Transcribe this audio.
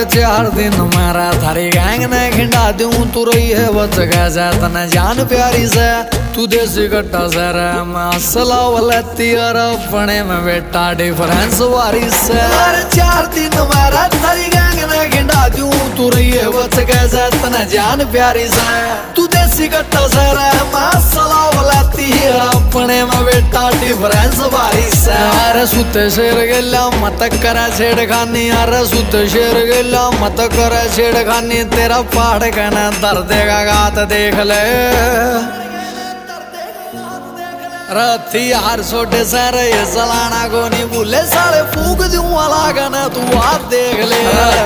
4 दिन मारा थारी गैंग ने खिंडा दूं तू रही है बच कैसे तने जान प्यारी से तू देसी कट्टा सर मैं असला वलती और अपने में बेटा डिफरेंस वारी से 4 दिन मारा थारी गैंग ने खिंडा दूं तू रही है बच कैसे तने जान प्यारी से तू देसी कट्टा सर मैं असला वलती और अपने में बेटा डिफरेंस वारी से अरे सुते शेर गेला मत करा छेड़खानी अरे सुते शेर गेला मत करा छेड़खानी तेरा पहाड़ कहना दर्द का गात देख ले रथी हार सोटे सर ये सलाना को नहीं भूले साले फूक दूं वाला गाना तू आप देख ले।